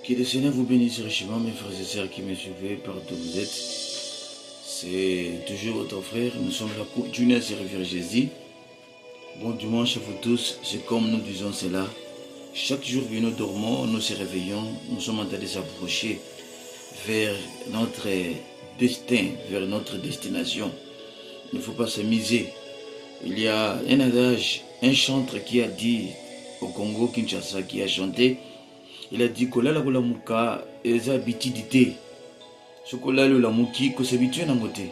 Que le Seigneur vous bénisse richement, mes frères et sœurs qui me suivez partout où vous êtes. C'est toujours votre frère. Nous sommes là pour continuer à servir Jésus. Bon dimanche à vous tous. C'est comme nous disons cela. Chaque jour que nous dormons, nous se réveillons. Nous sommes en train de s'approcher vers notre destin, vers notre destination. Il ne faut pas se miser. Il y a un adage, un chanteur qui a dit au Congo, Kinshasa, qui a chanté. Il a dit que là, la muka, ils habitidité. Ce que là, la muki, que s'habitue à côté.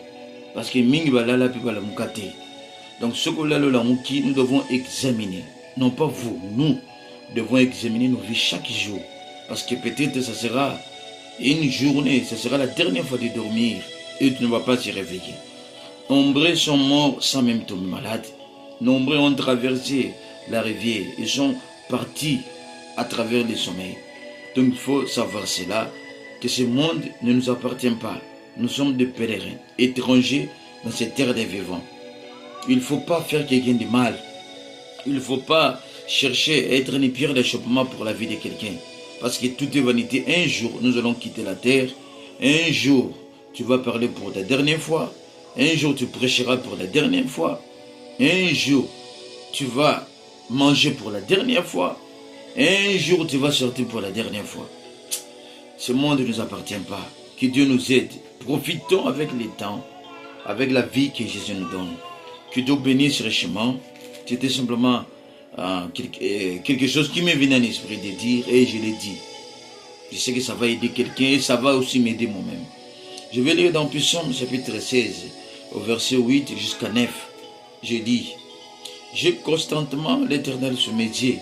Parce que mingi bala la pipa la mukate. Donc, ce que là, la muki, nous devons examiner. Non pas vous, nous devons examiner nos vies chaque jour. Parce que peut-être ça sera une journée, ça sera la dernière fois de dormir et tu ne vas pas se réveiller. Nombreux sont morts sans même tomber malade. Nombreux ont traversé la rivière. Ils sont partis à travers les sommeils. Donc il faut savoir cela, que ce monde ne nous appartient pas. Nous sommes des pèlerins, étrangers dans cette terre des vivants. Il ne faut pas faire quelqu'un de mal. Il ne faut pas chercher à être une pierre d'achoppement pour la vie de quelqu'un. Parce que tout est vanité. Un jour, nous allons quitter la terre. Un jour, tu vas parler pour la dernière fois. Un jour, tu prêcheras pour la dernière fois. Un jour, tu vas manger pour la dernière fois. Un jour, tu vas sortir pour la dernière fois. Ce monde ne nous appartient pas. Que Dieu nous aide. Profitons avec les temps, avec la vie que Jésus nous donne. Que Dieu bénisse richement. C'était simplement quelque chose qui m'est venu à l'esprit de dire et je l'ai dit. Je sais que ça va aider quelqu'un et ça va aussi m'aider moi-même. Je vais lire dans Psaume chapitre 16, au verset 8 jusqu'à 9. Je dis, j'ai constantement l'Éternel sur mes yeux.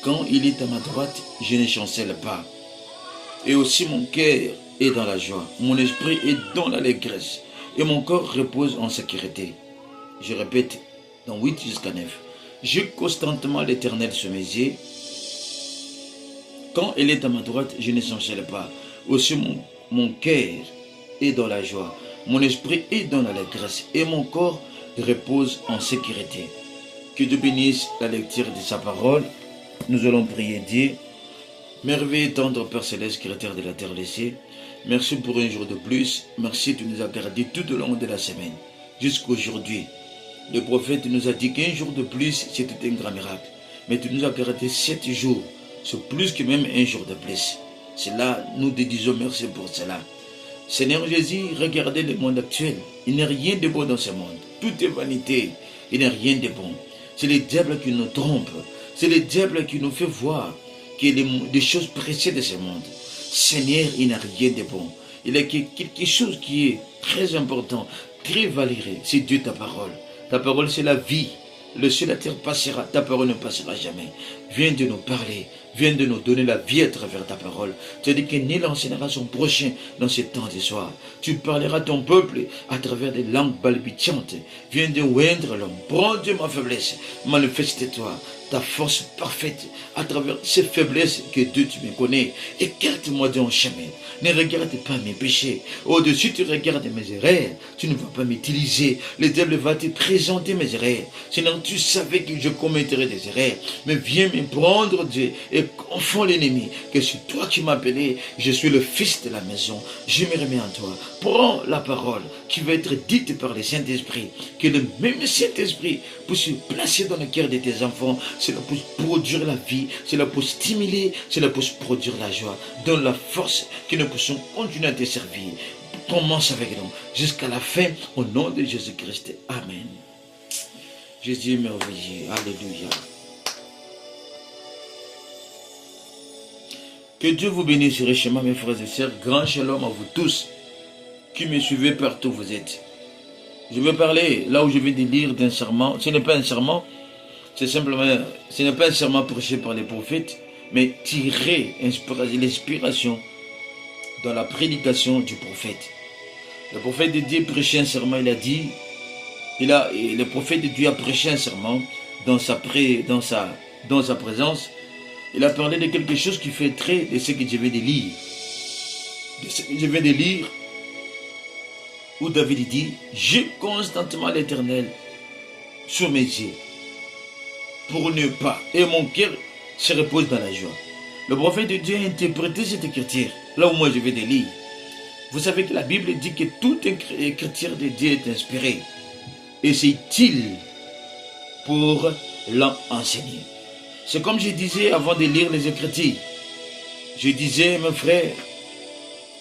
Quand il est à ma droite, je ne chancelle pas. Et aussi mon cœur est dans la joie. Mon esprit est dans l'allégresse. Et mon corps repose en sécurité. Je répète, dans 8 jusqu'à 9. J'ai constantement l'Éternel sur mes yeux. Quand il est à ma droite, je ne chancelle pas. Aussi mon cœur est dans la joie. Mon esprit est dans l'allégresse. Et mon corps repose en sécurité. Que Dieu bénisse la lecture de sa parole. Nous allons prier Dieu. Merveilleux tendre Père Céleste, Créateur de la terre laissée. Merci pour un jour de plus. Merci, tu nous as gardés tout au long de la semaine. Jusqu'à aujourd'hui. Le prophète nous a dit qu'un jour de plus, c'était un grand miracle. Mais tu nous as gardés 7 jours. C'est plus que même un jour de plus. C'est là, nous te disons merci pour cela. Seigneur Jésus, regardez le monde actuel. Il n'y a rien de bon dans ce monde. Tout est vanité. Il n'y a rien de bon. C'est le diable qui nous trompe. C'est le diable qui nous fait voir qu'il y a des choses précieuses de ce monde. Seigneur, il n'y a rien de bon. Il y a quelque chose qui est très important, très valeureux. C'est Dieu, ta parole. Ta parole, c'est la vie. Le ciel et la terre passera, ta parole ne passera jamais. Viens de nous parler, viens de nous donner la vie à travers ta parole. Tu as dit que nul enseignera son prochain dans ce temps de soir. Tu parleras à ton peuple à travers des langues balbutiantes. Viens de oindre l'homme. Prends Dieu ma faiblesse. Manifeste-toi ta force parfaite à travers ces faiblesses que Dieu tu me connais. Écarte-moi de ton chemin. Ne regarde pas mes péchés. Au-dessus, tu regardes mes erreurs. Tu ne vas pas m'utiliser. Le diable va te présenter mes erreurs. Sinon, tu savais que je commettrais des erreurs. Mais viens me prendre, Dieu, et confond l'ennemi. Que c'est toi qui m'as appelé. Je suis le fils de la maison. Je me remets en toi. Prends la parole qui va être dite par le Saint-Esprit. Que le même Saint-Esprit puisse se placer dans le cœur de tes enfants. C'est là pour produire la vie. C'est là pour stimuler. C'est là pour produire la joie. Donne la force que nous puissions continuer à te servir. Commence avec nous jusqu'à la fin au nom de Jésus-Christ. Amen. Jésus est merveilleux. Alléluia. Que Dieu vous bénisse richement, mes frères et sœurs. Grand shalom à vous tous qui me suivez partout où vous êtes. Je vais parler là où je viens de lire d'un serment. Ce n'est pas un serment, c'est simplement, ce n'est pas un serment prêché par les prophètes, mais tirer l'inspiration dans la prédication du prophète. Le prophète de Dieu prêchait un serment, il a dit, le prophète de Dieu a prêché un serment dans sa présence. Il a parlé de quelque chose qui fait trait de ce que je viens de lire. De ce que je viens de lire, où David dit, j'ai constamment l'Éternel sur mes yeux, pour ne pas, et mon cœur se repose dans la joie. Le prophète de Dieu a interprété cette écriture. Là où moi je vais de lire. Vous savez que la Bible dit que toute écriture de Dieu est inspirée. Et c'est utile pour l'enseigner. C'est comme je disais avant de lire les Écritures. Je disais, mes frères,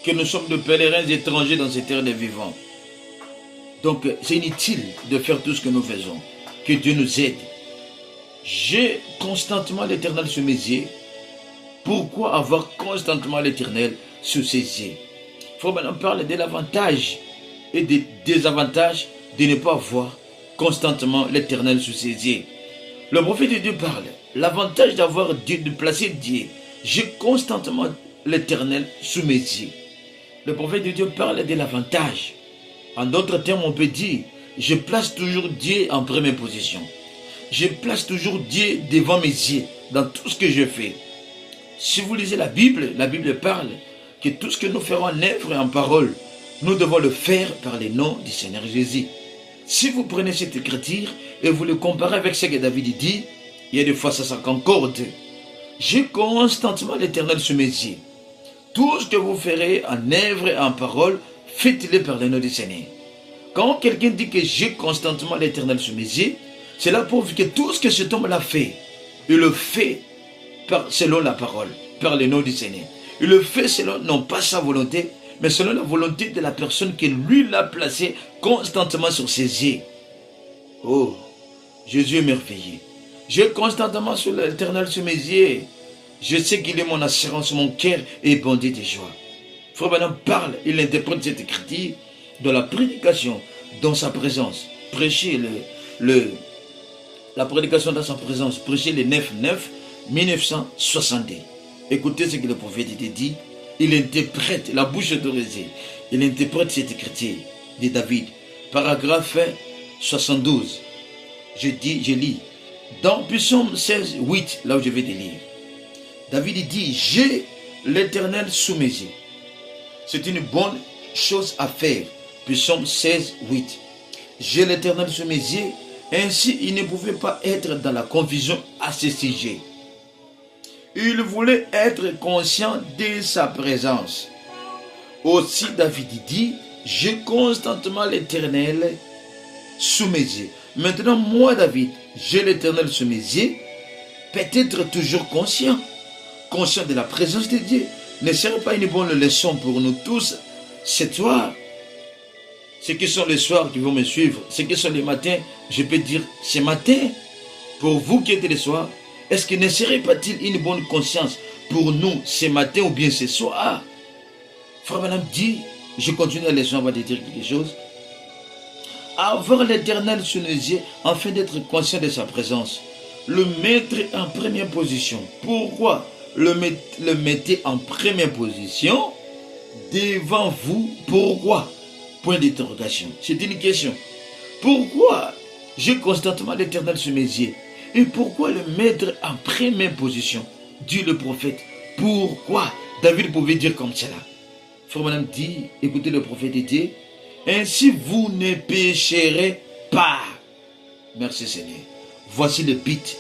que nous sommes de pèlerins étrangers dans cette terre des vivants. Donc, c'est inutile de faire tout ce que nous faisons. Que Dieu nous aide. J'ai constamment l'Éternel sur mes yeux. Pourquoi avoir constamment l'Éternel sur ses yeux? Il faut maintenant parler de l'avantage et des désavantages de ne pas avoir constamment l'Éternel sous ses yeux. Le prophète de Dieu parle. L'avantage d'avoir Dieu, de placer Dieu. J'ai constamment l'Éternel sous mes yeux. Le prophète de Dieu parle de l'avantage. En d'autres termes, on peut dire, je place toujours Dieu en première position. Je place toujours Dieu devant mes yeux dans tout ce que je fais. Si vous lisez la Bible parle que tout ce que nous ferons en œuvre et en parole, nous devons le faire par le nom du Seigneur Jésus. Si vous prenez cette écriture et vous le comparez avec ce que David dit, il y a des fois ça concorde. J'ai constamment l'Éternel sous mes yeux. Tout ce que vous ferez en œuvre et en parole, faites-le par le nom du Seigneur. Quand quelqu'un dit que j'ai constamment l'Éternel sous mes yeux, c'est là pour que tout ce que cet homme-là fait, il le fait selon la parole, par le nom du Seigneur. Il le fait selon, non pas sa volonté, mais selon la volonté de la personne qui lui l'a placé constamment sur ses yeux. Oh, Jésus est merveilleux. J'ai constamment sur l'Éternel sur mes yeux. Je sais qu'il est mon assurance, mon cœur est bandé de joie. Frère Branham parle, il interprète cette écriture dans la prédication, dans sa présence. Prêcher la prédication dans sa présence, prêcher le 9/9/1962. Écoutez ce que le prophète dit. Il interprète, la bouche autorisée, il interprète cette écriture de David. Paragraphe 72. Je lis. Dans Psaume 16:8, là où je vais te lire. David dit, j'ai l'Éternel sous mes yeux. C'est une bonne chose à faire. Psaume 16:8. J'ai l'Éternel sous mes yeux. Ainsi, il ne pouvait pas être dans la confusion à ce sujet. Il voulait être conscient de sa présence. Aussi, David dit, j'ai constamment l'Éternel sous mes yeux. Maintenant, moi, David, j'ai l'Éternel sous mes yeux. Peut-être toujours conscient de la présence de Dieu. Ne serait pas une bonne leçon pour nous tous ce soir? Ce qui sont les soirs qui vont me suivre, ce qui sont les matins, je peux dire ce matin, pour vous qui êtes les soirs, est-ce que ne serait pas-il une bonne conscience pour nous ce matin ou bien ce soir? Frère Branham dit, je continue la leçon avant de dire quelque chose. Avoir l'Éternel sous nos yeux afin d'être conscient de sa présence. Le mettre en première position. Pourquoi le mettez en première position devant vous? Pourquoi? Point d'interrogation. C'est une question. Pourquoi j'ai constamment l'Éternel sous mes yeux? Et pourquoi le mettre en première position? Dit le prophète. Pourquoi David pouvait dire comme cela? Frère Branham dit, écoutez le prophète dit, ainsi vous ne pécherez pas. Merci Seigneur. Voici le but.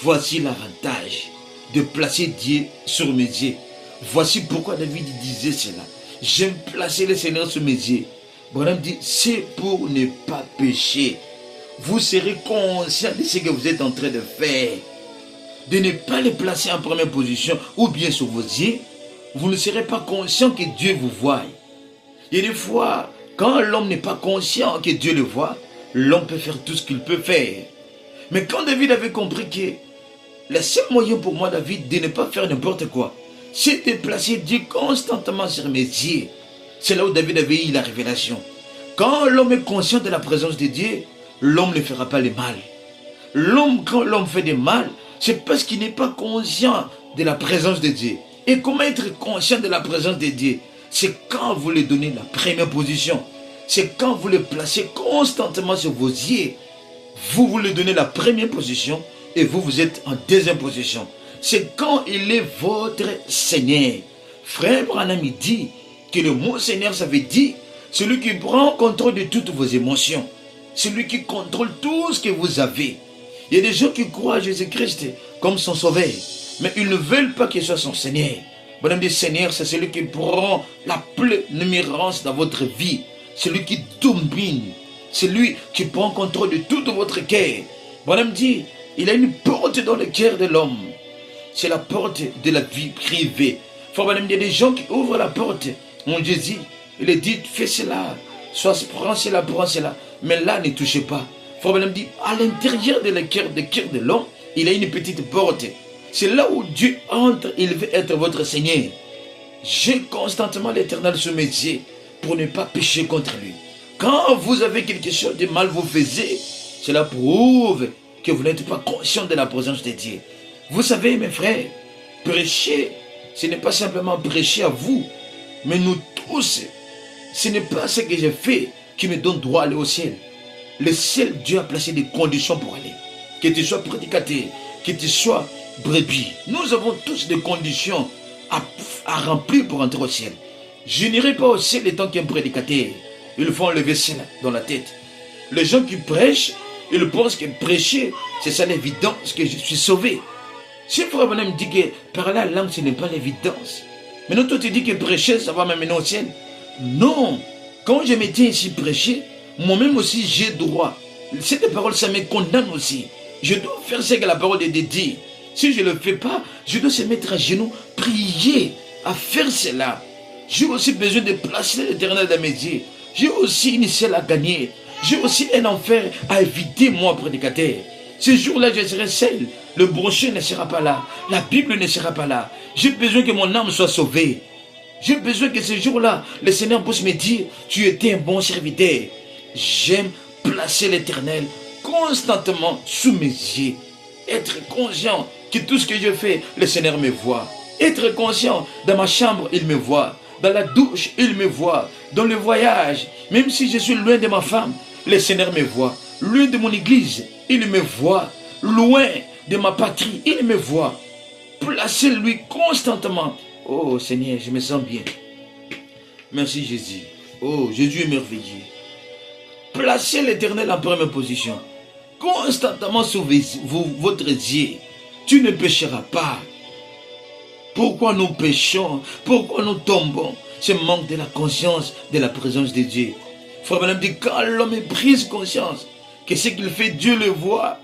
Voici l'avantage de placer Dieu sur mes yeux. Voici pourquoi David disait cela. J'aime placer le Seigneur sur mes yeux. Branham dit, c'est pour ne pas pécher. Vous serez conscient de ce que vous êtes en train de faire. De ne pas le placer en première position ou bien sur vos yeux. Vous ne serez pas conscient que Dieu vous voit. Il y a des fois, quand l'homme n'est pas conscient que Dieu le voit, l'homme peut faire tout ce qu'il peut faire. Mais quand David avait compris que le seul moyen pour moi, David, de ne pas faire n'importe quoi, c'est de placer Dieu constamment sur mes yeux. C'est là où David avait eu la révélation. Quand l'homme est conscient de la présence de Dieu, l'homme ne fera pas le mal. Quand l'homme fait du mal, c'est parce qu'il n'est pas conscient de la présence de Dieu. Et comment être conscient de la présence de Dieu? C'est quand vous lui donnez la première position. C'est quand vous le placez constamment sur vos yeux. Vous lui donnez la première position et vous êtes en deuxième position. C'est quand il est votre Seigneur. Frère Branham dit que le mot Seigneur, ça veut dire celui qui prend contrôle de toutes vos émotions. Celui qui contrôle tout ce que vous avez. Il y a des gens qui croient à Jésus-Christ comme son sauveur. mais ils ne veulent pas qu'il soit son Seigneur. Bonhomme dit, Seigneur, c'est celui qui prend la prééminence dans votre vie. Celui qui domine. C'est lui qui prend contrôle de tout votre cœur. Bonhomme dit, il a une porte dans le cœur de l'homme. C'est la porte de la vie privée. Bonhomme dit, il y a des gens qui ouvrent la porte. Mon Jésus, il est dit, fais cela. Soit prends cela. Mais là, ne touchez pas. Bonhomme dit, à l'intérieur de cœur de l'homme, il a une petite porte. C'est là où Dieu entre, il veut être votre Seigneur. J'ai constamment l'Éternel sous mes yeux pour ne pas pécher contre lui. Quand vous avez quelque chose de mal vous faisiez, cela prouve que vous n'êtes pas conscient de la présence de Dieu. Vous savez, mes frères, prêcher, ce n'est pas simplement prêcher à vous, mais nous tous. Ce n'est pas ce que j'ai fait qui me donne droit à aller au ciel. Le ciel, Dieu a placé des conditions pour aller. Que tu sois prédicateur, que tu sois brebis. Nous avons tous des conditions à remplir pour entrer au ciel. Je n'irai pas au ciel étant qu'un prédicateur. Ils font enlever cela dans la tête. Les gens qui prêchent, ils pensent que prêcher, c'est ça l'évidence que je suis sauvé. Si le frère me dit que par la langue, ce n'est pas l'évidence. Mais non, toi tu dis que prêcher, ça va m'amener au ciel. Non. Quand je me tiens ici prêcher, moi-même aussi j'ai droit. Cette parole, ça me condamne aussi. Je dois faire ce que la parole de Dieu dit. Si je ne le fais pas, je dois se mettre à genoux, prier, à faire cela. J'ai aussi besoin de placer l'Éternel dans mes yeux. J'ai aussi une ciel à gagner. J'ai aussi un enfer à éviter, moi, prédicateur. Ce jour-là, je serai seul. Le brochet ne sera pas là. La Bible ne sera pas là. J'ai besoin que mon âme soit sauvée. J'ai besoin que ce jour-là, le Seigneur puisse me dire, tu étais un bon serviteur. J'aime placer l'Éternel constamment sous mes yeux. Être conscient que tout ce que je fais, le Seigneur me voit. Être conscient, dans ma chambre, il me voit. Dans la douche, il me voit. Dans le voyage, même si je suis loin de ma femme, le Seigneur me voit. Loin de mon église, il me voit. Loin de ma patrie, il me voit. Placez-lui constamment. Oh Seigneur, je me sens bien. Merci Jésus. Oh, Jésus est merveilleux. Placez l'Éternel en première position. Constamment sous votre yeux. Tu ne pécheras pas. Pourquoi nous péchons? Pourquoi nous tombons? Ce manque de la conscience de la présence de Dieu. Frère Madame dit, quand l'homme prise conscience que ce qu'il fait, Dieu le voit,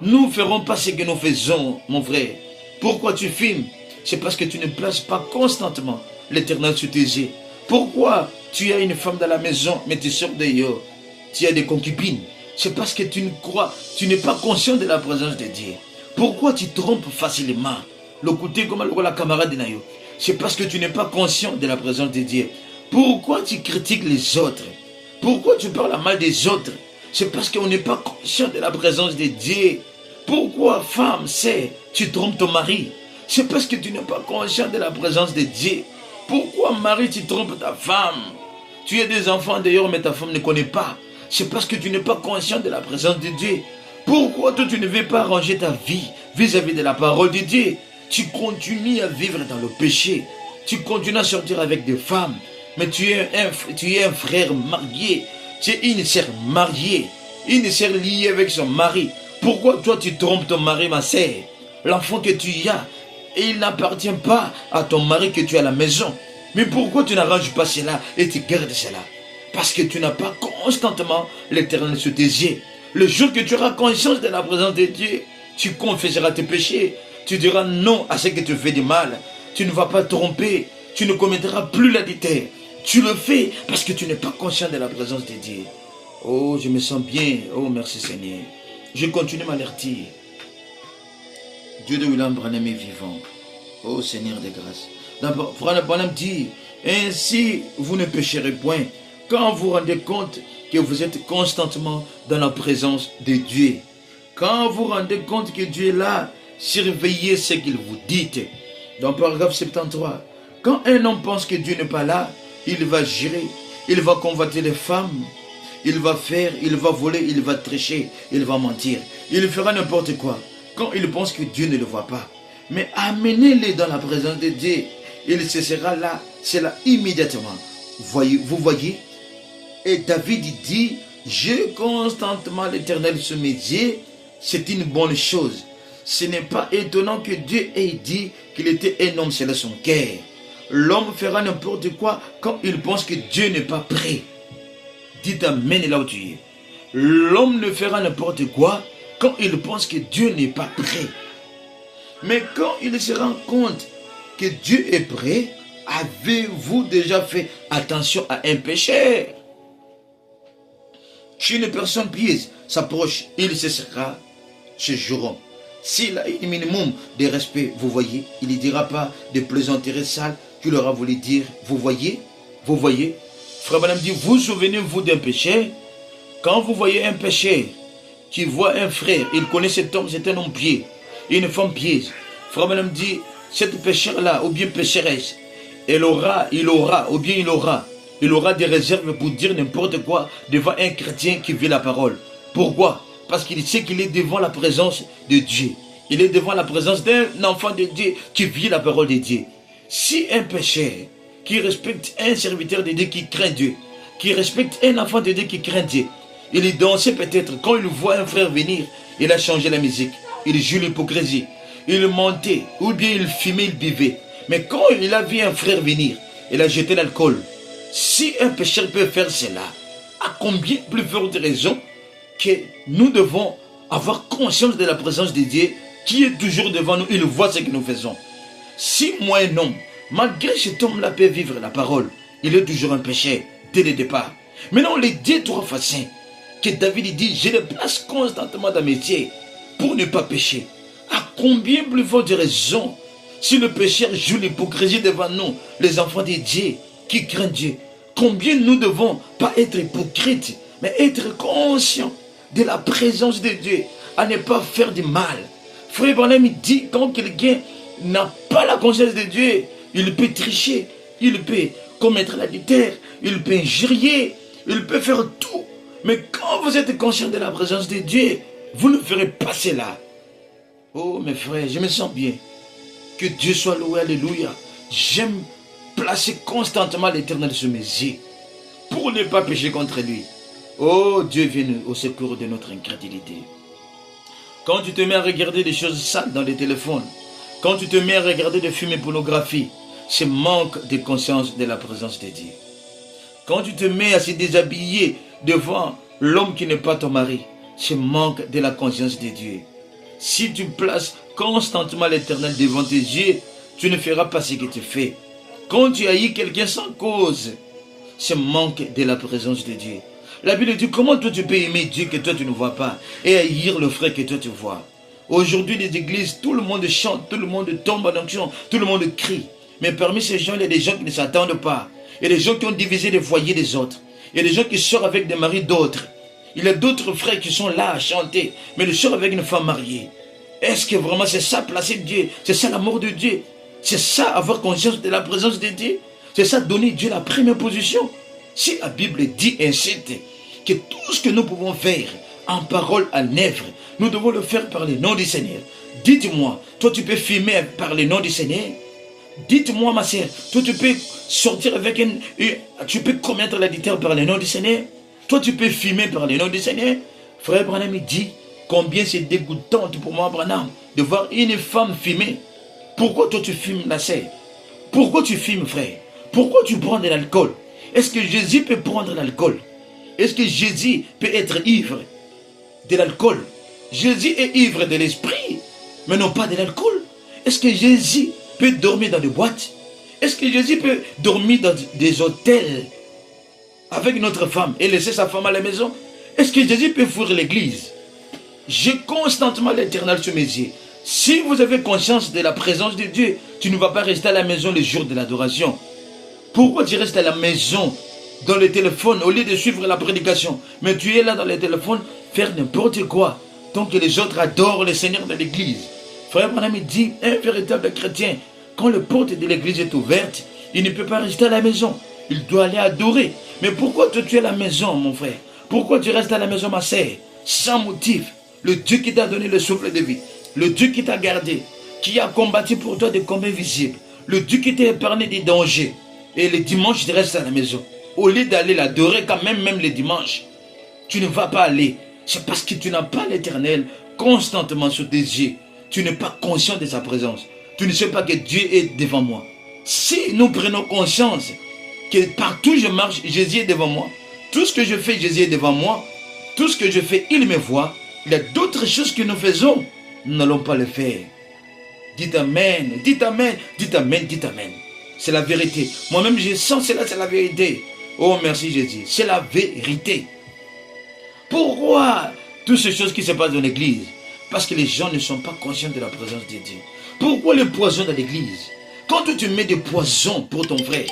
nous ne ferons pas ce que nous faisons, mon frère. Pourquoi tu filmes? C'est parce que tu ne places pas constamment l'Éternel sous tes yeux. Pourquoi tu as une femme dans la maison, mais tu sors dehors? Tu as des concubines. C'est parce que tu ne crois, tu n'es pas conscient de la présence de Dieu. Pourquoi tu trompes facilement? Le côté comme la camarade de Nayo. C'est parce que tu n'es pas conscient de la présence de Dieu. Pourquoi tu critiques les autres? Pourquoi tu parles mal des autres? C'est parce qu'on n'est pas conscient de la présence de Dieu. Pourquoi, femme, tu trompes ton mari? C'est parce que tu n'es pas conscient de la présence de Dieu. Pourquoi, mari, tu trompes ta femme? Tu as des enfants d'ailleurs, mais ta femme ne connaît pas. C'est parce que tu n'es pas conscient de la présence de Dieu. Pourquoi toi tu ne veux pas arranger ta vie vis-à-vis de la parole de Dieu? Tu continues à vivre dans le péché. Tu continues à sortir avec des femmes. Mais tu es un frère marié. Tu es une sœur mariée. Une sœur liée avec son mari. Pourquoi toi tu trompes ton mari, ma sœur? L'enfant que tu as, il n'appartient pas à ton mari que tu as à la maison. Mais pourquoi tu n'arranges pas cela et tu gardes cela? Parce que tu n'as pas constamment l'Éternel sous tes yeux. Le jour que tu auras conscience de la présence de Dieu, tu confesseras tes péchés. Tu diras non à ce que tu fais de mal. Tu ne vas pas tromper. Tu ne commettras plus l'adultère. Tu le fais parce que tu n'es pas conscient de la présence de Dieu. Oh, je me sens bien. Oh, merci Seigneur. Je continue m'alerter. Dieu de William Branham est vivant. Oh Seigneur de grâce. D'abord, Frère Branham dit, ainsi vous ne pécherez point quand vous rendez compte que vous êtes constamment dans la présence de Dieu. Quand vous rendez compte que Dieu est là, surveillez ce qu'il vous dit. Dans le paragraphe 73, quand un homme pense que Dieu n'est pas là, il va gérer, il va convoiter les femmes, il va faire, il va voler, il va tricher, il va mentir, il fera n'importe quoi. Quand il pense que Dieu ne le voit pas, mais amenez-les dans la présence de Dieu, il se sera là, c'est là immédiatement. Vous voyez? Et David dit, j'ai constamment l'Éternel sous mes yeux, c'est une bonne chose. Ce n'est pas étonnant que Dieu ait dit qu'il était un homme selon son cœur. L'homme fera n'importe quoi quand il pense que Dieu n'est pas prêt. Dites amen là où tu es. L'homme ne fera n'importe quoi quand il pense que Dieu n'est pas prêt. Mais quand il se rend compte que Dieu est prêt, avez-vous déjà fait attention à un pécheur? Si une personne pieuse s'approche, il cessera ce jour. S'il a un minimum de respect, vous voyez, il ne dira pas de plaisanteries sales qu'il aura voulu dire. Vous voyez? Frère Branham dit, vous souvenez-vous d'un pécheur? Quand vous voyez un pécheur qui voit un frère, il connaît cet homme, c'est un homme pieux, une femme pieuse. Frère Branham dit, cette pécheur-là, ou bien pécheresse, il aura des réserves pour dire n'importe quoi devant un chrétien qui vit la parole. Pourquoi? Parce qu'il sait qu'il est devant la présence de Dieu. Il est devant la présence d'un enfant de Dieu qui vit la parole de Dieu. Si un pécheur qui respecte un serviteur de Dieu qui craint Dieu, qui respecte un enfant de Dieu qui craint Dieu, il dansait peut-être, quand il voit un frère venir, il a changé la musique, il joue l'hypocrisie, il mentait, ou bien il fumait, il buvait. Mais quand il a vu un frère venir, il a jeté l'alcool. Si un pécheur peut faire cela, à combien plus forte raison que nous devons avoir conscience de la présence de Dieu qui est toujours devant nous, il voit ce que nous faisons. Si moi un homme, malgré cet homme-là peut vivre la parole, il est toujours un pécheur dès le départ. Maintenant, les 2-3 façons que David dit, je les place constamment dans mes pieds pour ne pas pécher. À combien plus forte raison si le pécheur joue l'hypocrisie devant nous, les enfants de Dieu qui craignent Dieu, combien nous devons pas être hypocrites, mais être conscients de la présence de Dieu, à ne pas faire du mal. Frère Branham dit, quand quelqu'un n'a pas la conscience de Dieu, il peut tricher, il peut commettre l'adultère, il peut injurier, il peut faire tout. Mais quand vous êtes conscient de la présence de Dieu, vous ne ferez pas cela. Oh mes frères, je me sens bien. Que Dieu soit loué, alléluia. J'aime placer constamment l'Éternel sur mes yeux pour ne pas pécher contre lui. Oh, Dieu vienne au secours de notre incrédulité. Quand tu te mets à regarder des choses sales dans les téléphones, quand tu te mets à regarder des films et pornographie, c'est manque de conscience de la présence de Dieu. Quand tu te mets à se déshabiller devant l'homme qui n'est pas ton mari, c'est manque de la conscience de Dieu. Si tu places constamment l'Éternel devant tes yeux, tu ne feras pas ce que tu fais. Quand tu haïs quelqu'un sans cause, c'est manque de la présence de Dieu. La Bible dit, comment toi tu peux aimer Dieu que toi tu ne vois pas et haïr le frère que toi tu vois. Aujourd'hui, les églises, tout le monde chante, tout le monde tombe en onction, tout le monde crie. Mais parmi ces gens, il y a des gens qui ne s'attendent pas. Il y a des gens qui ont divisé les foyers des autres. Il y a des gens qui sortent avec des maris d'autres. Il y a d'autres frères qui sont là à chanter, mais ils sortent avec une femme mariée. Est-ce que vraiment c'est ça placer Dieu? C'est ça l'amour de Dieu? C'est ça avoir conscience de la présence de Dieu? C'est ça donner Dieu la première position? Si la Bible dit ainsi que tout ce que nous pouvons faire en parole, en œuvre, nous devons le faire par le nom du Seigneur. Dites-moi, toi tu peux filmer par le nom du Seigneur? Dites-moi ma sœur, toi tu peux sortir avec tu peux commettre l'adultère par le nom du Seigneur? Toi tu peux filmer par le nom du Seigneur? Frère Branham dit, combien c'est dégoûtant pour moi Branham de voir une femme filmer. Pourquoi toi tu filmes la sœur? Pourquoi tu filmes frère? Pourquoi tu prends de l'alcool? Est-ce que Jésus peut prendre l'alcool? Est-ce que Jésus peut être ivre de l'alcool? Jésus est ivre de l'esprit, mais non pas de l'alcool. Est-ce que Jésus peut dormir dans des boîtes? Est-ce que Jésus peut dormir dans des hôtels avec notre femme et laisser sa femme à la maison? Est-ce que Jésus peut fuir l'église? J'ai constamment l'Éternel sur mes yeux. Si vous avez conscience de la présence de Dieu, tu ne vas pas rester à la maison le jour de l'adoration. Pourquoi tu restes à la maison, dans le téléphone, au lieu de suivre la prédication? Mais tu es là dans le téléphone, faire n'importe quoi, tant que les autres adorent le Seigneur de l'église. Frère Branham dit, un véritable chrétien, quand la porte de l'église est ouverte, il ne peut pas rester à la maison. Il doit aller adorer. Mais pourquoi toi tu es à la maison, mon frère? Pourquoi tu restes à la maison, ma sœur? Sans motif. Le Dieu qui t'a donné le souffle de vie, le Dieu qui t'a gardé, qui a combattu pour toi des combats visibles, le Dieu qui t'a épargné des dangers. Et les dimanches, tu restes à la maison. Au lieu d'aller l'adorer quand même les dimanches, tu ne vas pas aller. C'est parce que tu n'as pas l'Éternel constamment sous tes yeux. tu n'es pas conscient de sa présence. Tu ne sais pas que Dieu est devant moi. Si nous prenons conscience que partout où je marche, Jésus est devant moi. Tout ce que je fais, Jésus est devant moi. Tout ce que je fais, il me voit. Il y a d'autres choses que nous faisons. Nous n'allons pas le faire. Dites Amen, dites Amen, dites Amen, dites Amen. C'est la vérité. Moi-même, je sens cela, c'est la vérité. Oh, merci Jésus. C'est la vérité. Pourquoi toutes ces choses qui se passent dans l'église? Parce que les gens ne sont pas conscients de la présence de Dieu. Pourquoi le poison dans l'église? Quand tu mets des poisons pour ton frère,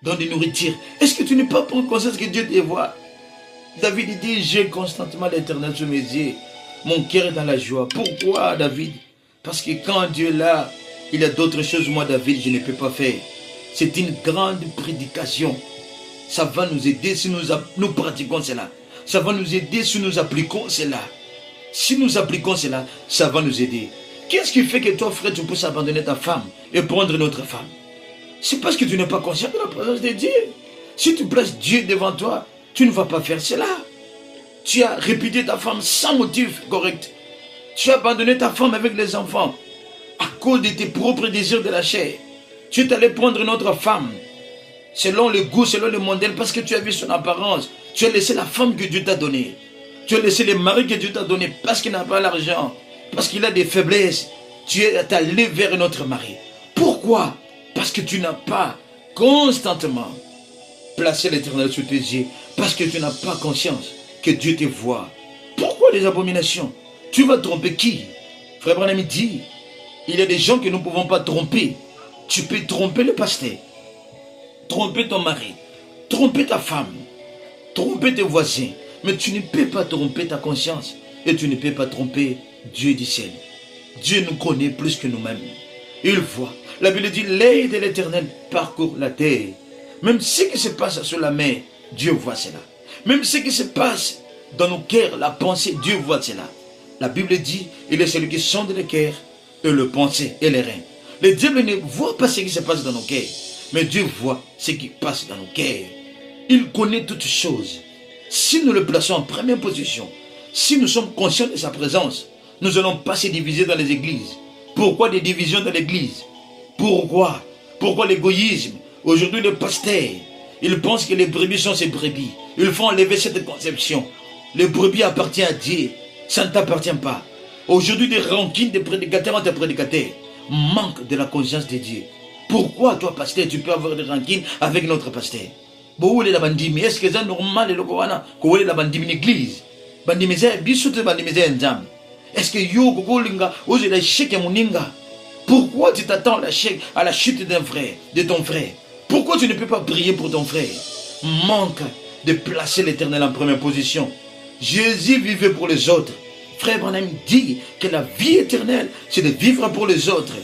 dans des nourritures, est-ce que tu n'es pas pour conscience que Dieu te voit? David dit, j'ai constamment l'Éternel sous mes yeux. Mon cœur est dans la joie. Pourquoi, David? Parce que quand Dieu est là, il y a d'autres choses, moi, David, je ne peux pas faire. C'est une grande prédication. Ça va nous aider si nous pratiquons cela. Ça va nous aider si nous appliquons cela. Si nous appliquons cela, ça va nous aider. Qu'est-ce qui fait que toi, frère, tu peux abandonner ta femme et prendre une autre femme? C'est parce que tu n'es pas conscient de la présence de Dieu. Si tu places Dieu devant toi, tu ne vas pas faire cela. Tu as répudié ta femme sans motif correct. Tu as abandonné ta femme avec les enfants à cause de tes propres désirs de la chair. Tu es allé prendre une autre femme selon le goût, selon le modèle, parce que tu as vu son apparence. Tu as laissé la femme que Dieu t'a donnée. Tu as laissé le mari que Dieu t'a donné parce qu'il n'a pas l'argent, parce qu'il a des faiblesses. Tu es allé vers un autre mari. Pourquoi? Parce que tu n'as pas constamment placé l'Éternel sous tes yeux. Parce que tu n'as pas conscience que Dieu te voit. Pourquoi les abominations? Tu vas tromper qui? Frère Branham dit, il y a des gens que nous ne pouvons pas tromper. Tu peux tromper le pasteur, tromper ton mari, tromper ta femme, tromper tes voisins. Mais tu ne peux pas tromper ta conscience. Et tu ne peux pas tromper Dieu du ciel. Dieu nous connaît plus que nous-mêmes. Il voit. La Bible dit, l'œil de l'Éternel parcourt la terre. Même ce qui se passe sur la mer, Dieu voit cela. Même ce qui se passe dans nos cœurs, la pensée, Dieu voit cela. La Bible dit, il est celui qui sonde le cœur et le pensée et les reins. Le diable ne voit pas ce qui se passe dans nos cœurs, mais Dieu voit ce qui passe dans nos cœurs. Il connaît toutes choses. Si nous le plaçons en première position, si nous sommes conscients de sa présence, nous allons pas se diviser dans les églises. Pourquoi des divisions dans l'église? Pourquoi? Pourquoi l'égoïsme? Aujourd'hui, le pasteur, il pense que les brebis sont ses brebis. Ils font enlever cette conception. Les brebis appartiennent à Dieu. Ça ne t'appartient pas. Aujourd'hui, des rancines de prédicateurs entre prédicateurs manquent de la conscience de Dieu. Pourquoi, toi, pasteur, tu peux avoir des rancines avec notre pasteur? Est-ce que c'est normal que la bandimi l'église? Est-ce que yo gogolinga ose la chèque moninga? Pourquoi tu t'attends à la chute d'un frère, de ton frère? Pourquoi tu ne peux pas prier pour ton frère? Manque de placer l'Éternel en première position. Jésus vivait pour les autres. Frère Branham dit que la vie éternelle, c'est de vivre pour les autres.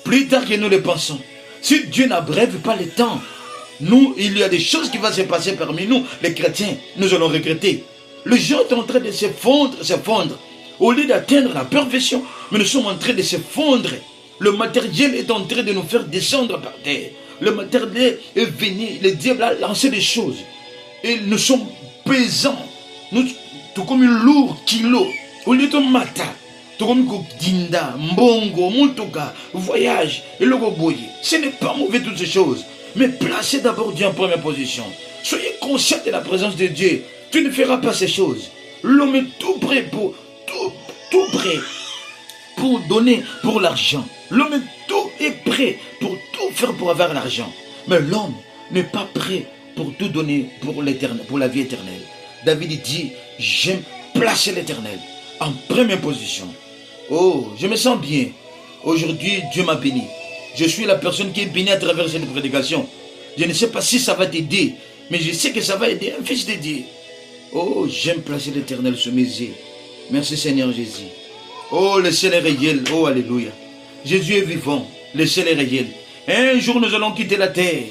Plus tard que nous le pensons. Si Dieu n'abrève pas le temps, nous, il y a des choses qui vont se passer parmi nous, les chrétiens, nous allons regretter. Les gens sont en train de se fondre. Au lieu d'atteindre la perfection, mais nous sommes en train de se fondre. Le matériel est en train de nous faire descendre par terre. Le matériel est venu, le diable a lancé des choses. Et nous sommes pesants. Nous, tout comme un lourd kilo. Au lieu de matin, tout comme dinda, mbongo, mutuka, voyage, et le goboye. Ce n'est pas mauvais toutes ces choses. Mais placez d'abord Dieu en première position. Soyez conscient de la présence de Dieu. Tu ne feras pas ces choses. L'homme est tout prêt pour donner pour l'argent. L'homme est prêt pour tout faire pour avoir l'argent. Mais l'homme n'est pas prêt pour tout donner pour l'éternel, pour la vie éternelle. David dit, j'aime placer l'Éternel en première position. Oh, je me sens bien. Aujourd'hui, Dieu m'a béni. Je suis la personne qui est bénie à travers cette prédication. Je ne sais pas si ça va t'aider, mais je sais que ça va aider un fils de Dieu. Oh, j'aime placer l'Éternel sur mes yeux. Merci Seigneur Jésus. Oh, le ciel est réel. Oh, alléluia. Jésus est vivant. Le ciel est réel. Un jour, nous allons quitter la terre.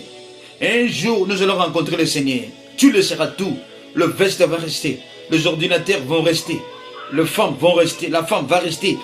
Un jour, nous allons rencontrer le Seigneur. Tu le seras tout. Le veste va rester. Les ordinateurs vont rester. Les femmes vont rester. La femme va rester.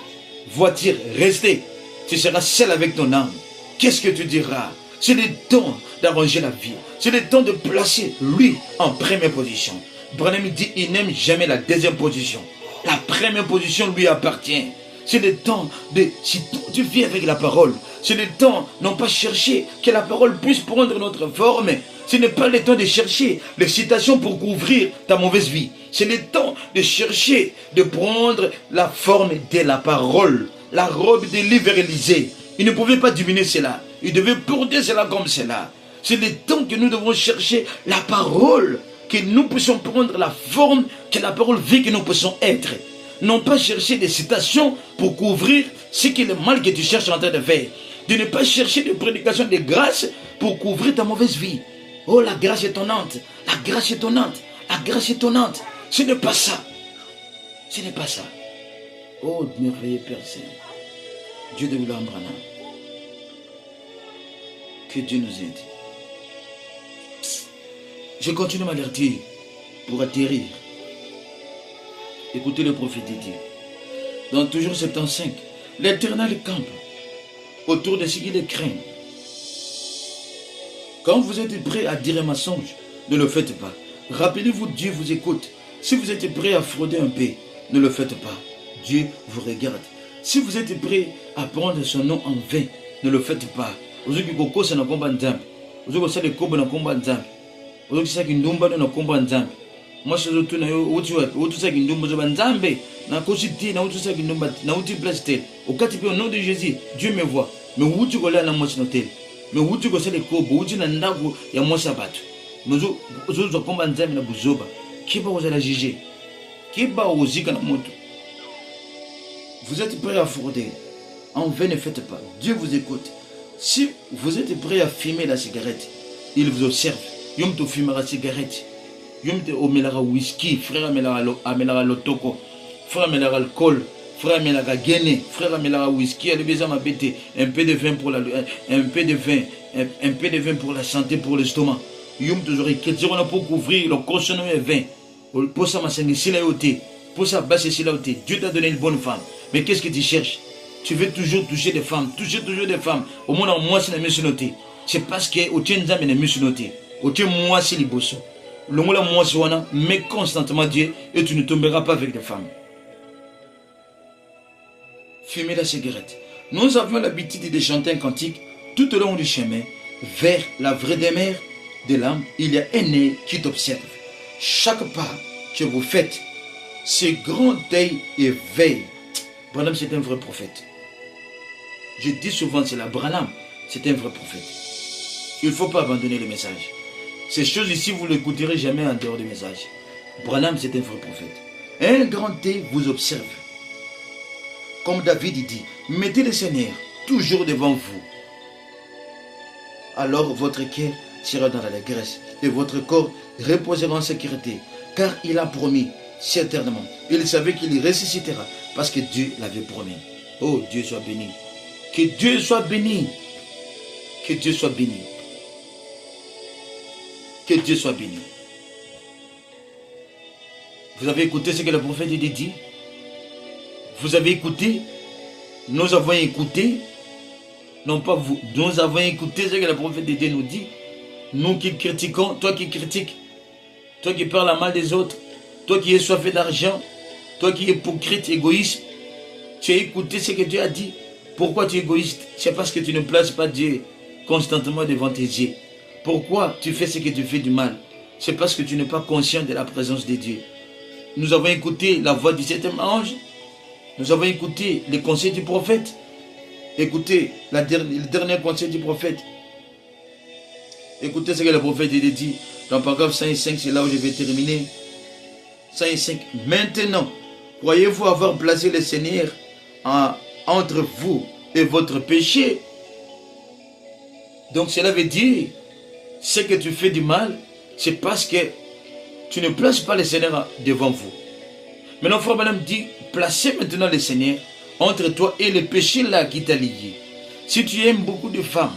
Voiture, rester. Tu seras seul avec ton âme. Qu'est-ce que tu diras? C'est le temps d'arranger la vie. C'est le temps de placer lui en première position. Branham dit il n'aime jamais la deuxième position. La première position lui appartient. C'est le temps de s'identifier avec la parole. C'est le temps, non pas chercher que la parole puisse prendre notre forme. Ce n'est pas le temps de chercher les citations pour couvrir ta mauvaise vie. C'est le temps de chercher de prendre la forme de la parole. La robe de livre Élysée. Il ne pouvait pas diminuer cela. Il devait porter cela comme cela. C'est le temps que nous devons chercher la parole. Que nous puissions prendre la forme que la parole veut que nous puissions être. Non pas chercher des citations pour couvrir ce qui est le mal que tu cherches en train de faire. De ne pas chercher des prédications de grâce pour couvrir ta mauvaise vie. Oh, la grâce étonnante, la grâce étonnante, la grâce étonnante. Ce n'est pas ça. Ce n'est pas ça. Oh, merveilleux Père Saint, Dieu de William Branham. Que Dieu nous aide. Je continue m'alerter pour atterrir. Écoutez le prophète de Dieu. Dans toujours 75, l'Éternel campe autour de ce qui le craint. Quand vous êtes prêt à dire un mensonge, ne le faites pas. Rappelez-vous, Dieu vous écoute. Si vous êtes prêt à frauder un peu, ne le faites pas. Dieu vous regarde. Si vous êtes prêt à prendre son nom en vain, ne le faites pas. Vous êtes koko ça na komba nzambe. Vous êtes aussi le kobo na komba nzambe. Vous êtes ça qui ndumba na komba nzambe. Moi je suis tout na yo uti wapi. Vous êtes ça qui ndumba za nzambe. Na kositi na uti ça qui ndumba na uti place tel. Au katipi au nom de Jésus, Dieu me voit. Mais uti ko la na mo sinotel. Mais uti ko ça le kobo, uti na ndaku ya mo sabato. Nous zo komba nzambe na buzoba. Qui va vous la juger? Qui va vous zika na moto? Vous êtes prêt à frauder. En vain ne faites pas. Dieu vous écoute. Si vous êtes prêt à fumer la cigarette, il vous observe. Yom te fumera la cigarette. Yom te omelara whisky. Frère amelara lotoko. Frère amelara alcool. Frère amelara guéné. Frère amelara whisky. Elle besoin m'abêter. Un peu de vin pour la, un peu de vin, un peu de vin pour la santé, pour l'estomac. Yom te j'aurais qu'est-ce qu'on a pour couvrir le cochonneau et vin. Pour ça ma seigneur si la ôté. Pour ça basse si la ôté. Dieu t'a donné une bonne femme. Mais qu'est-ce que tu cherches? Tu veux toujours toucher des femmes, toucher toujours des femmes. Au moins, moi, c'est la mieux noté. C'est parce que au tien d'âme est mieux noté. Au tien, moi, c'est les bossos. Le mot là, moi, c'est wana, mais constamment Dieu, et tu ne tomberas pas avec des femmes. Fumer la cigarette. Nous avions l'habitude de chanter un cantique tout au long du chemin vers la vraie demeure de l'âme. Il y a un nez qui t'observe. Chaque pas que vous faites, ce grand œil éveille. Branham, c'est un vrai prophète. Je dis souvent, c'est la Branham, c'est un vrai prophète. Il ne faut pas abandonner le message. Ces choses ici, vous ne l'écouterez jamais en dehors du message. Branham, c'est un vrai prophète. Un grand thé vous observe. Comme David dit, mettez le Seigneur toujours devant vous. Alors votre cœur sera dans l'allégresse et votre corps reposera en sécurité. Car il a promis, certainement. Il savait qu'il ressuscitera parce que Dieu l'avait promis. Oh, Dieu soit béni. Que Dieu soit béni. Que Dieu soit béni. Que Dieu soit béni. Vous avez écouté ce que le prophète dit? Vous avez écouté? Nous avons écouté. Non pas vous. Nous avons écouté ce que le prophète nous dit. Nous qui critiquons, toi qui critiques, toi qui parles mal des autres, toi qui es soifé d'argent, toi qui es hypocrite, égoïste, tu as écouté ce que Dieu a dit. Pourquoi tu es égoïste? C'est parce que tu ne places pas Dieu constamment devant tes yeux. Pourquoi tu fais ce que tu fais du mal? C'est parce que tu n'es pas conscient de la présence de Dieu. Nous avons écouté la voix du septième ange. Nous avons écouté les conseils du prophète. Écoutez le dernier conseil du prophète. Écoutez ce que le prophète dit. Dans paragraphe 105, c'est là où je vais terminer. 105. Maintenant, croyez-vous avoir placé le Seigneur entre vous et votre péché? Donc cela veut dire, ce que tu fais du mal, c'est parce que tu ne places pas le Seigneur devant vous. Maintenant, Frère Branham dit, placez maintenant le Seigneur entre toi et le péché là qui t'a lié. Si tu aimes beaucoup de femmes,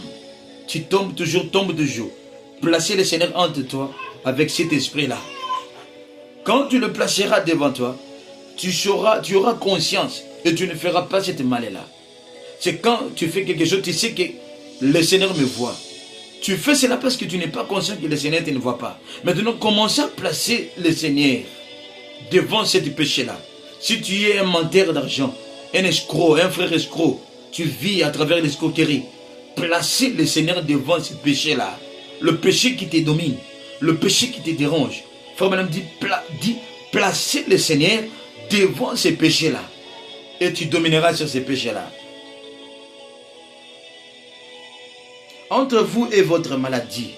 tu tombes toujours. Placez le Seigneur entre toi avec cet esprit-là. Quand tu le placeras devant toi, tu auras conscience et tu ne feras pas cette mal-là. C'est quand tu fais quelque chose, tu sais que le Seigneur me voit. Tu fais cela parce que tu n'es pas conscient que le Seigneur ne te voit pas. Maintenant, commence à placer le Seigneur devant ce péché-là. Si tu es un menteur d'argent, un escroc, un frère escroc, tu vis à travers l'escroquerie. Placez le Seigneur devant ce péché-là. Le péché qui te domine, le péché qui te dérange. Frère Madame dit, placez le Seigneur devant ces péchés-là. Et tu domineras sur ces péchés-là. Entre vous et votre maladie,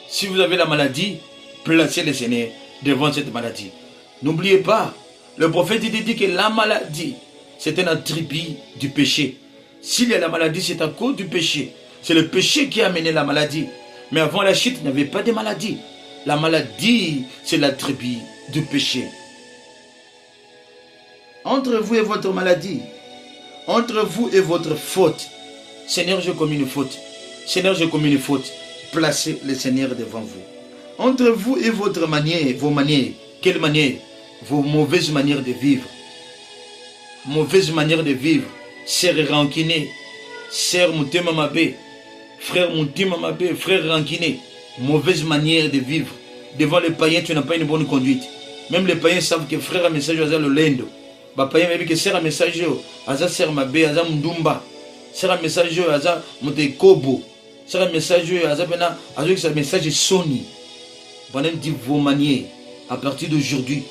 si vous avez la maladie, placez le Seigneur devant cette maladie. N'oubliez pas, le prophète dit que la maladie, c'est un attribut du péché. S'il y a la maladie, c'est à cause du péché. C'est le péché qui a amené la maladie. Mais avant la chute, il n'y avait pas de maladie. La maladie, c'est l'attribut du péché. Entre vous et votre maladie, entre vous et votre faute, Seigneur, j'ai commis une faute. Seigneur, j'ai commis une faute. Placez le Seigneur devant vous. Entre vous et votre manière, vos manières, quelle manière? Vos mauvaises manières de vivre. Mauvaise manière de vivre. Sœur rancinée, sœur Moutima Mabé, frère Moutima Mabé, frère ranciné. Mauvaise manière de vivre. Devant les païens, tu n'as pas une bonne conduite. Même les païens savent que frère a message à le lendo. Les païens savent que sœur a message à sœur Mabé, à Mdumba. Sœur a message à Mote Kobo. Sœur a message à message Sony. Bonhomme dit vos manières. À partir d'aujourd'hui,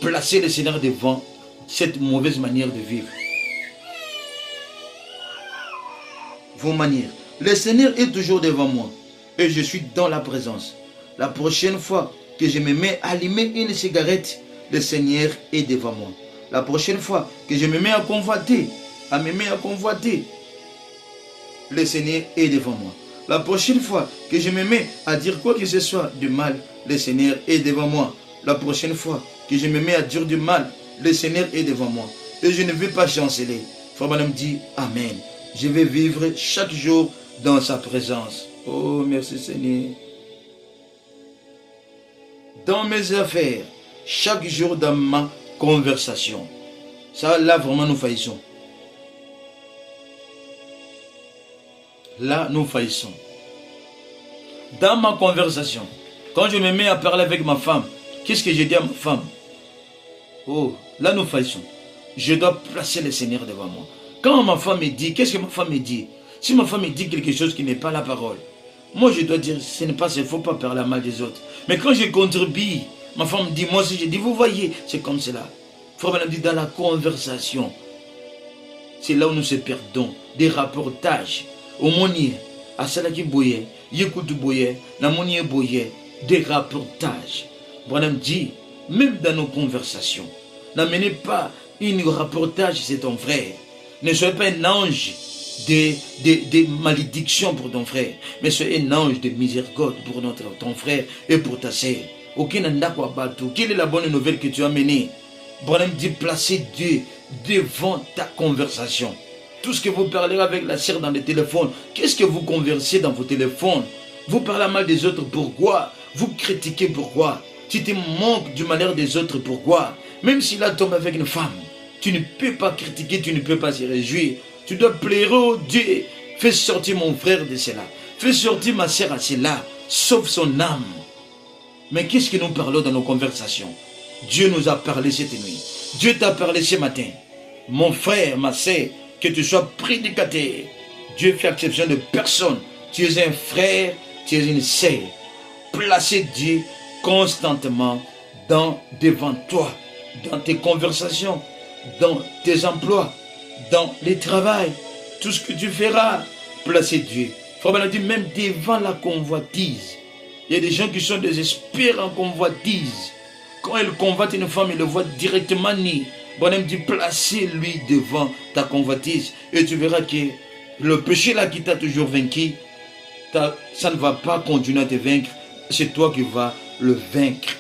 placez le Seigneur devant cette mauvaise manière de vivre. Vos manières. Le Seigneur est toujours devant moi et je suis dans la présence. La prochaine fois que je me mets à allumer une cigarette, le Seigneur est devant moi. La prochaine fois que je me mets à convoiter, le Seigneur est devant moi. La prochaine fois que je me mets à dire quoi que ce soit de mal, le Seigneur est devant moi. La prochaine fois que je me mets à dire du mal, le Seigneur est devant moi. Et je ne vais pas chanceler. Frère Madame dit Amen. Je vais vivre chaque jour dans sa présence. Oh, merci Seigneur. Dans mes affaires, chaque jour dans ma conversation. Ça, là, vraiment, nous faillissons. Là, nous faillissons. Dans ma conversation, quand je me mets à parler avec ma femme, qu'est-ce que je dis à ma femme? Oh, là, nous faillissons. Je dois placer le Seigneur devant moi. Quand ma femme me dit, qu'est-ce que ma femme me dit? Si ma femme me dit quelque chose qui n'est pas la parole, moi je dois dire, ce n'est pas, il ne faut pas parler mal des autres. Mais quand je contribue, ma femme me dit, moi aussi je dis, vous voyez, c'est comme cela. Frère Madame dit, dans la conversation, c'est là où nous se perdons. Des rapportages, au monier, à cela qui boyait, yécoute boyait, la monier boyait, des rapportages. Madame dit, même dans nos conversations, n'amenez pas un rapportage, c'est ton frère. Ne soyez pas un ange de malédiction pour ton frère, mais soyez un ange de miséricorde pour ton frère et pour ta sœur. Quelle est la bonne nouvelle que tu as menée? Bonhomme dit placer Dieu devant ta conversation. Tout ce que vous parlez avec la sœur dans le téléphone, qu'est-ce que vous conversez dans vos téléphones? Vous parlez mal des autres, pourquoi? Vous critiquez, pourquoi? Tu te moques du malheur des autres, pourquoi? Même s'il a tombé avec une femme, tu ne peux pas critiquer, tu ne peux pas se réjouir. Tu dois plaire au Dieu. Fais sortir mon frère de cela. Fais sortir ma sœur à cela. Sauve son âme. Mais qu'est-ce que nous parlons dans nos conversations? Dieu nous a parlé cette nuit. Dieu t'a parlé ce matin. Mon frère, ma sœur, que tu sois prédicateur. Dieu fait exception de personne. Tu es un frère, tu es une sœur. Placez Dieu constamment devant toi, dans tes conversations, dans tes emplois, dans les travails, tout ce que tu feras, placez Dieu. Frère Bernard dit même devant la convoitise. Il y a des gens qui sont des experts en convoitise. Quand ils convoitent une femme, ils le voient directement ni. Bonhomme dit placez-lui devant ta convoitise et tu verras que le péché là qui t'a toujours vaincu, ça ne va pas continuer à te vaincre. C'est toi qui vas le vaincre.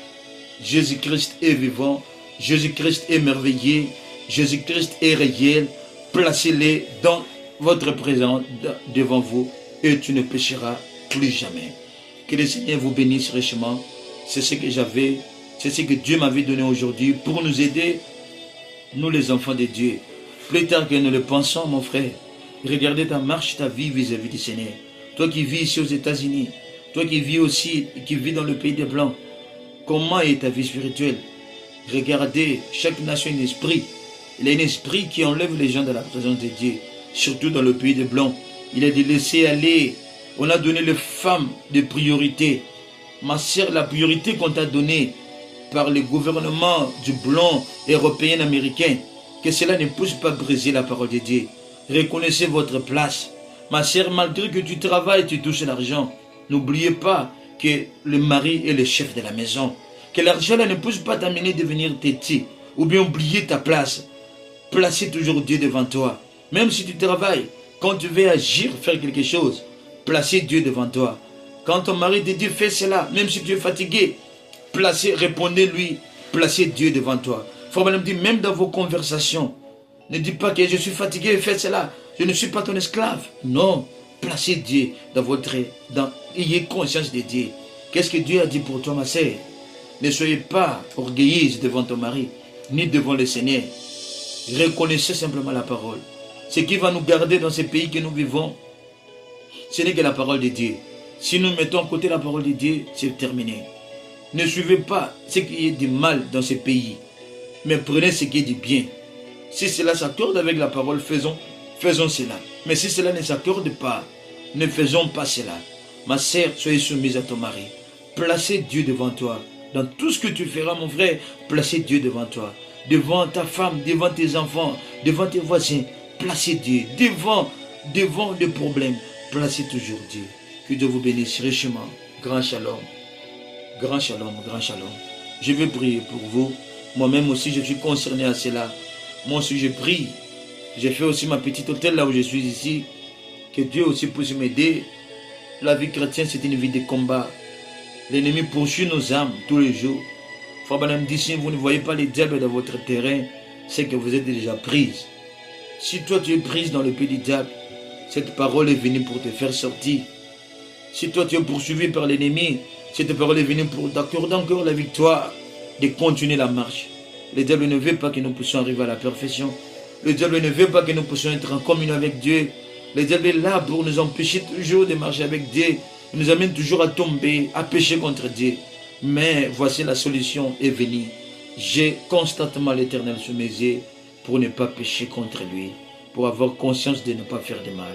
Jésus-Christ est vivant. Jésus-Christ est merveilleux. Jésus-Christ est réel. Placez-les dans votre présence devant vous et tu ne pécheras plus jamais. Que le Seigneur vous bénisse richement. C'est ce que j'avais, c'est ce que Dieu m'avait donné aujourd'hui pour nous aider, nous les enfants de Dieu. Plus tard que nous le pensons, mon frère, regardez ta marche, ta vie vis-à-vis du Seigneur. Toi qui vis ici aux États-Unis, toi qui vis aussi, qui vis dans le pays des Blancs, comment est ta vie spirituelle? Regardez, chaque nation est un esprit. Il y a un esprit qui enlève les gens de la présence de Dieu, surtout dans le pays des Blancs. Il a dit laisser aller. On a donné les femmes de priorité. Ma sœur, la priorité qu'on t'a donnée par le gouvernement du blanc européen américain, que cela ne puisse pas briser la parole de Dieu. Reconnaissez votre place. Ma sœur, malgré que tu travailles, tu touches l'argent, n'oubliez pas que le mari est le chef de la maison. Que l'argent ne puisse pas t'amener à devenir têtu ou bien oublier ta place. Placez toujours Dieu devant toi. Même si tu travailles, quand tu veux agir, faire quelque chose, placez Dieu devant toi. Quand ton mari te dit fais cela, même si tu es fatigué, répondez-lui, placez Dieu devant toi. Frère me dit, même dans vos conversations, ne dis pas que je suis fatigué, fais cela, je ne suis pas ton esclave. Non, placez Dieu dans ayez conscience de Dieu. Qu'est-ce que Dieu a dit pour toi, ma sœur? Ne soyez pas orgueilleuse devant ton mari, ni devant le Seigneur. Reconnaissez simplement la parole. Ce qui va nous garder dans ces pays que nous vivons, ce n'est que la parole de Dieu. Si nous mettons à côté la parole de Dieu, c'est terminé. Ne suivez pas ce qui est du mal dans ces pays, mais prenez ce qui est du bien. Si cela s'accorde avec la parole, faisons cela. Mais si cela ne s'accorde pas, ne faisons pas cela. Ma sœur, soyez soumise à ton mari. Placez Dieu devant toi. Dans tout ce que tu feras, mon frère, placez Dieu devant toi. Devant ta femme, devant tes enfants, devant tes voisins. Placez Dieu. Devant les problèmes, placez toujours Dieu. Que Dieu vous bénisse richement. Grand shalom. Grand shalom, grand shalom. Je vais prier pour vous. Moi-même aussi, je suis concerné à cela. Moi aussi, je prie. J'ai fait aussi ma petite hôtel là où je suis ici. Que Dieu aussi puisse m'aider. La vie chrétienne, c'est une vie de combat. L'ennemi poursuit nos âmes tous les jours. Frère Branham dit, si vous ne voyez pas les diables dans votre terrain, c'est que vous êtes déjà prise. Si toi tu es prise dans le pays du diable, cette parole est venue pour te faire sortir. Si toi tu es poursuivi par l'ennemi, cette parole est venue pour t'accorder encore la victoire de continuer la marche. Le diable ne veut pas que nous puissions arriver à la perfection. Le diable ne veut pas que nous puissions être en communion avec Dieu. Le diable est là pour nous empêcher toujours de marcher avec Dieu. Il nous amène toujours à tomber, à pécher contre Dieu. Mais voici la solution est venue. J'ai constamment l'Éternel sous mes yeux pour ne pas pécher contre lui, pour avoir conscience de ne pas faire de mal.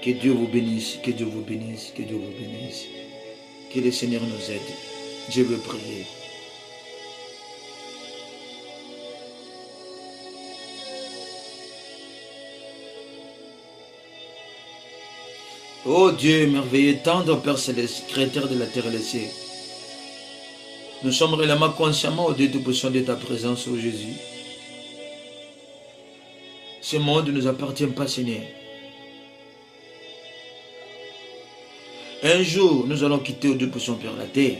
Que Dieu vous bénisse, que Dieu vous bénisse, que Dieu vous bénisse. Que le Seigneur nous aide. Je veux prier. Oh Dieu merveilleux, tendre Père Céleste, Créateur de la terre et des cieux. Nous sommes réellement consciemment au Dieu Tout-Puissant de ta présence, ô Jésus. Ce monde ne nous appartient pas, Seigneur. Un jour, nous allons quitter au Dieu Tout-Puissant, Père, la terre.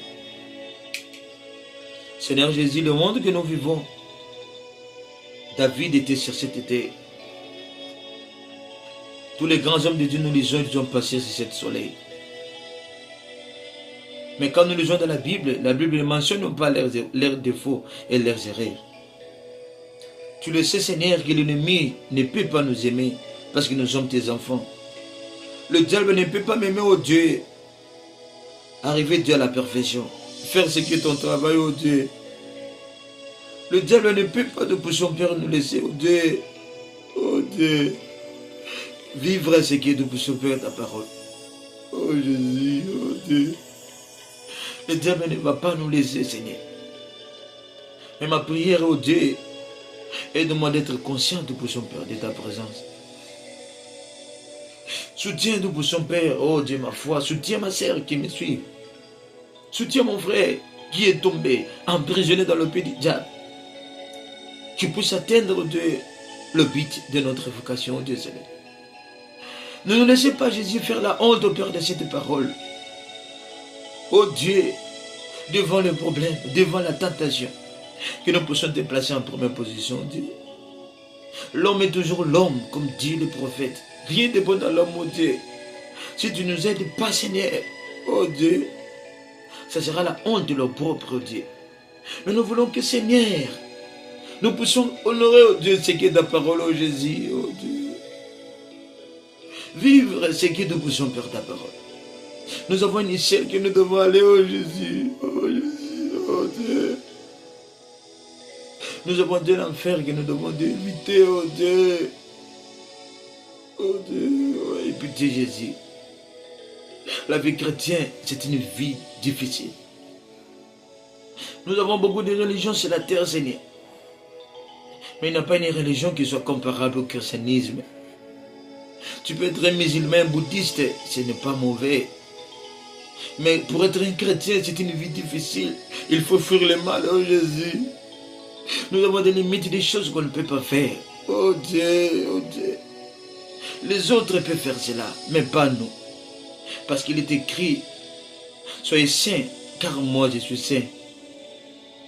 Seigneur Jésus, le monde que nous vivons, David était sur cette terre. Tous les grands hommes de Dieu, nous lisons, ils ont passé sur cette soleil. Mais quand nous lisons dans la Bible ne mentionne pas leurs défauts et leurs erreurs. Tu le sais, Seigneur, que l'ennemi ne peut pas nous aimer parce que nous sommes tes enfants. Le diable ne peut pas m'aimer, oh Dieu. Arriver, Dieu, à la perfection. Faire ce qui est ton travail, oh Dieu. Le diable ne peut pas, de son Père, nous laisser, oh Dieu. Oh Dieu. Vivre ce qui est de son Père, ta parole. Oh Jésus, oh Dieu. Le diable ne va pas nous laisser, Seigneur. Mais ma prière, oh Dieu, aide-moi d'être conscient, de son Père, de ta présence. Soutiens, de son Père, oh Dieu, ma foi. Soutiens ma sœur qui me suit. Soutiens mon frère qui est tombé, emprisonné dans le pays du diable. Qu'il puisse atteindre, Dieu, le but de notre vocation, Dieu Seigneur. Ne nous laissez pas, Jésus, faire la honte au Père de cette parole. Oh Dieu, devant le problème, devant la tentation, que nous puissions te placer en première position, Dieu. L'homme est toujours l'homme, comme dit le prophète. Rien de bon dans l'homme, oh Dieu. Si tu nous aides pas, Seigneur, oh Dieu, ça sera la honte de leur propre Dieu. Mais nous voulons que, Seigneur, nous puissions honorer, oh Dieu, ce qui est ta parole, oh Jésus, oh Dieu. Vivre ce qui nous puissions faire ta parole. Nous avons une échelle que nous devons aller, oh Jésus, oh Jésus, oh Dieu. Nous avons de l'enfer que nous devons éviter, oh Dieu. Oh Dieu, oh, et pitié Jésus. La vie chrétienne, c'est une vie difficile. Nous avons beaucoup de religions sur la terre, Seigneur. Mais il n'y a pas une religion qui soit comparable au christianisme. Tu peux être un musulman, un bouddhiste, ce n'est pas mauvais. Mais pour être un chrétien, c'est une vie difficile. Il faut fuir le mal, oh Jésus. Nous avons des limites, des choses qu'on ne peut pas faire. Oh Dieu, oh Dieu. Les autres peuvent faire cela, mais pas nous. Parce qu'il est écrit, soyez saints, car moi je suis saint.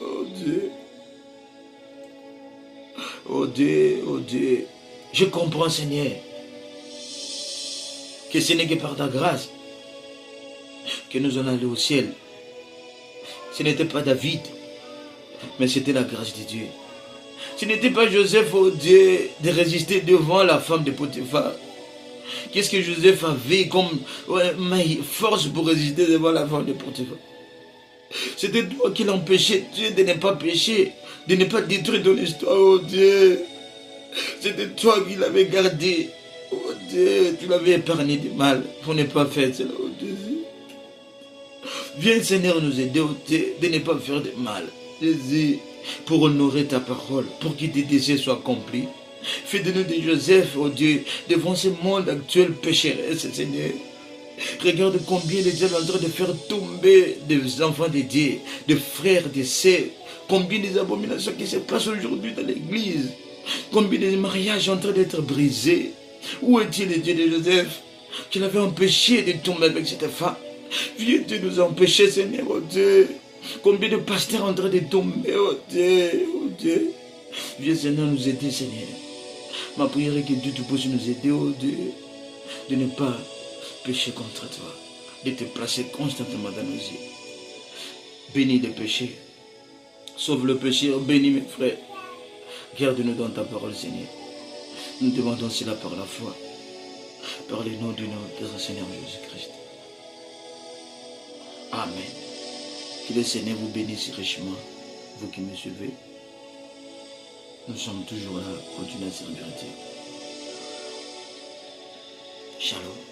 Oh Dieu. Oh Dieu, oh Dieu. Je comprends, Seigneur, que ce n'est que par ta grâce que nous en allons au ciel. Ce n'était pas David, mais c'était la grâce de Dieu. Ce n'était pas Joseph, oh Dieu, de résister devant la femme de Potiphar. Qu'est-ce que Joseph avait comme force pour résister devant la femme de Potiphar? C'était toi qui l'empêchais, Dieu, de ne pas pécher, de ne pas détruire ton histoire, oh Dieu. C'était toi qui l'avais gardé, oh Dieu, tu l'avais épargné du mal pour ne pas faire cela, oh Dieu. Viens, Seigneur, nous aider, oh Dieu, de ne pas faire de mal, Jésus, pour honorer ta parole, pour que tes désirs soient accomplis. Fais de nous de Joseph, oh Dieu, devant ce monde actuel pécheresse, Seigneur. Regarde combien les gens sont en train de faire tomber des enfants de Dieu, des frères, des sœurs. Combien des abominations qui se passent aujourd'hui dans l'église. Combien de mariages sont en train d'être brisés. Où est-il le Dieu de Joseph qui l'avait empêché de tomber avec cette femme? Viens Dieu nous empêcher, Seigneur, oh Dieu. Combien de pasteurs sont en train de tomber, oh Dieu, oh Dieu. Viens Seigneur nous aider, Seigneur. Ma prière est que Dieu te puisse nous aider, oh Dieu, de ne pas pécher contre toi, de te placer constamment dans nos yeux. Bénis les péchés, sauve le péché, bénis mes frères. Garde-nous dans ta parole, Seigneur. Nous demandons cela par la foi, par le nom de notre Seigneur Jésus-Christ. Amen. Que le Seigneur vous bénisse richement, vous qui me suivez. Nous sommes toujours là, continuez à servir Dieu. Shalom.